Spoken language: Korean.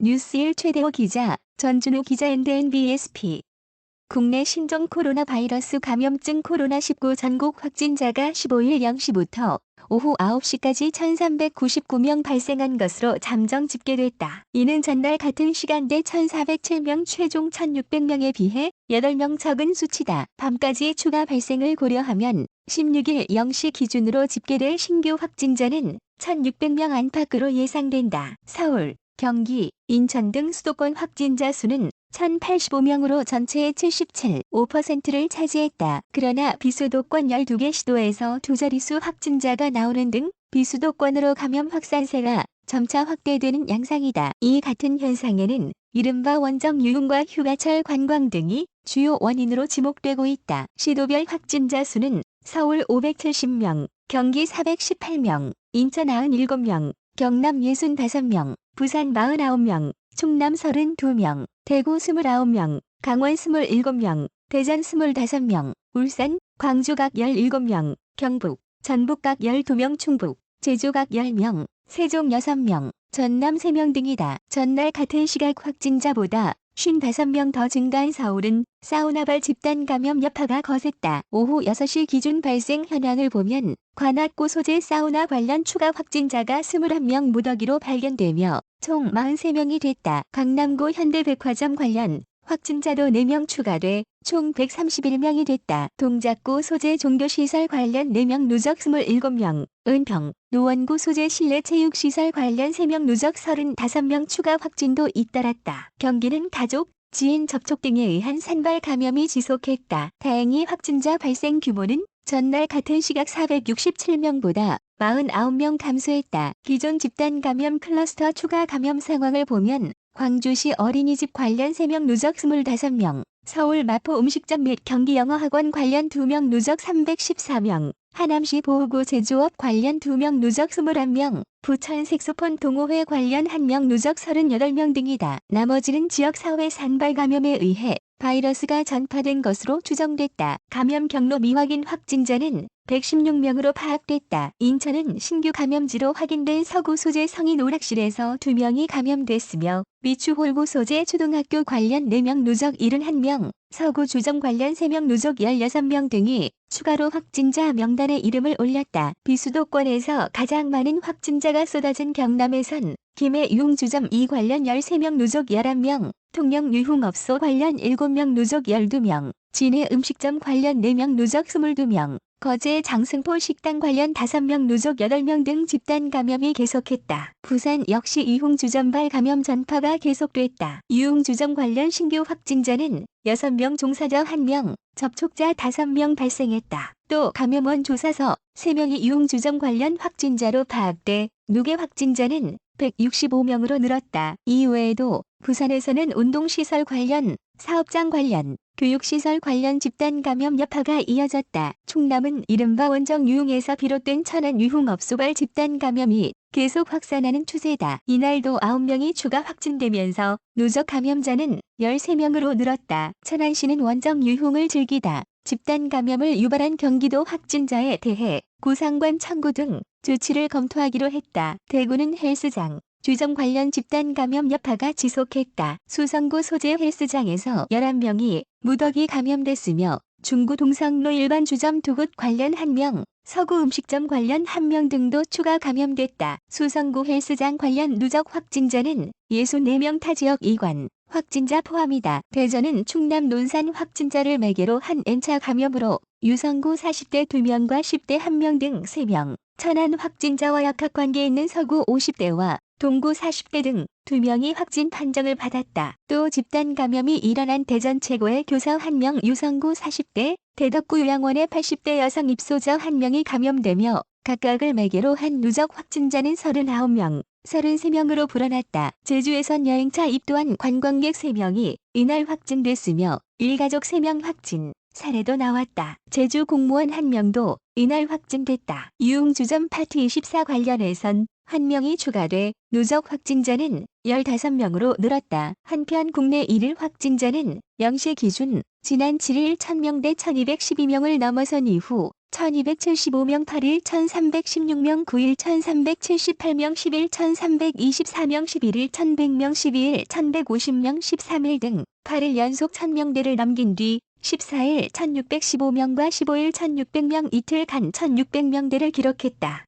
뉴스일 최대호 기자, 전준우 기자 NDNBSP. 국내 신종 코로나 바이러스 감염증 코로나19 전국 확진자가 15일 0시부터 오후 9시까지 1399명 발생한 것으로 잠정 집계됐다. 이는 전날 같은 시간대 1407명 최종 1600명에 비해 8명 적은 수치다. 밤까지 추가 발생을 고려하면 16일 0시 기준으로 집계될 신규 확진자는 1600명 안팎으로 예상된다. 서울, 경기, 인천 등 수도권 확진자 수는 1085명으로 전체의 77.5%를 차지했다. 그러나 비수도권 12개 시도에서 두 자릿수 확진자가 나오는 등 비수도권으로 감염 확산세가 점차 확대되는 양상이다. 이 같은 현상에는 이른바 원정 유흥과 휴가철 관광 등이 주요 원인으로 지목되고 있다. 시도별 확진자 수는 서울 570명, 경기 418명, 인천 97명, 경남 65명, 부산 49명, 충남 32명, 대구 29명, 강원 27명, 대전 25명, 울산, 광주 각 17명, 경북, 전북 각 12명, 충북, 제주 각 10명, 세종 6명, 전남 3명 등이다. 전날 같은 시각 확진자보다 55명 더 증가한 서울은 사우나발 집단 감염 여파가 거셌다. 오후 6시 기준 발생 현황을 보면 관악구 소재 사우나 관련 추가 확진자가 21명 무더기로 발견되며 총 43명이 됐다. 강남구 현대백화점 관련 확진자도 4명 추가돼 총 131명이 됐다. 동작구 소재 종교시설 관련 4명 누적 27명, 은평, 노원구 소재 실내체육시설 관련 3명 누적 35명 추가 확진도 잇따랐다. 경기는 가족, 지인 접촉 등에 의한 산발 감염이 지속했다. 다행히 확진자 발생 규모는 전날 같은 시각 467명보다 49명 감소했다. 기존 집단 감염 클러스터 추가 감염 상황을 보면 광주시 어린이집 관련 3명 누적 25명, 서울 마포 음식점 및 경기 영어학원 관련 2명 누적 314명, 하남시 보호구 제조업 관련 2명 누적 21명, 부천 색소폰 동호회 관련 1명 누적 38명 등이다. 나머지는 지역사회 산발 감염에 의해 바이러스가 전파된 것으로 추정됐다. 감염 경로 미확인 확진자는 116명으로 파악됐다. 인천은 신규 감염지로 확인된 서구 소재 성인 오락실에서 2명이 감염됐으며 미추 홀구 소재 초등학교 관련 4명 누적 71명, 서구 주점 관련 3명 누적 16명 등이 추가로 확진자 명단에 이름을 올렸다. 비수도권에서 가장 많은 확진자가 쏟아진 경남에선 김해 유흥주점 2 관련 13명 누적 11명, 통영 유흥업소 관련 7명 누적 12명, 진해 음식점 관련 4명 누적 22명, 거제 장승포 식당 관련 5명 누적 8명 등 집단 감염이 계속했다. 부산 역시 유흥주점발 감염 전파가 계속됐다. 유흥주점 관련 신규 확진자는 6명 종사자 1명, 접촉자 5명 발생했다. 또 감염원 조사서 3명이 유흥주점 관련 확진자로 파악돼 누계 확진자는 165명으로 늘었다. 이외에도 부산에서는 운동시설 관련, 사업장 관련, 교육시설 관련 집단 감염 여파가 이어졌다. 충남은 이른바 원정 유흥에서 비롯된 천안 유흥업소발 집단 감염이 계속 확산하는 추세다. 이날도 9명이 추가 확진되면서 누적 감염자는 13명으로 늘었다. 천안시는 원정 유흥을 즐기다 집단 감염을 유발한 경기도 확진자에 대해 구상관 청구 등 조치를 검토하기로 했다. 대구는 헬스장, 주점 관련 집단 감염 여파가 지속했다. 수성구 소재 헬스장에서 11명이 무더기 감염됐으며 중구 동성로 일반 주점 2곳 관련 1명, 서구 음식점 관련 1명 등도 추가 감염됐다. 수성구 헬스장 관련 누적 확진자는 64명 타 지역 이관 확진자 포함이다. 대전은 충남 논산 확진자를 매개로 한 N차 감염으로 유성구 40대 2명과 10대 1명 등 3명, 천안 확진자와 역학관계 있는 서구 50대와 동구 40대 등 2명이 확진 판정을 받았다. 또 집단 감염이 일어난 대전 최고의 교사 1명, 유성구 40대, 대덕구 요양원의 80대 여성 입소자 1명이 감염되며 각각을 매개로 한 누적 확진자는 39명, 33명으로 불어났다. 제주에선 여행차 입도한 관광객 3명이 이날 확진됐으며 일가족 3명 확진 사례도 나왔다. 제주 공무원 1명도 이날 확진됐다. 유흥주점 파티 24 관련해선 1명이 추가돼 누적 확진자는 15명으로 늘었다. 한편 국내 1일 확진자는 0시 기준 지난 7일 1000명대 1212명을 넘어선 이후 1275명 8일 1316명 9일 1378명 10일 1324명 11일 1100명 12일 1150명 13일 등 8일 연속 1000명대를 넘긴 뒤 14일 1615명과 15일 1600명 이틀간 1600명대를 기록했다.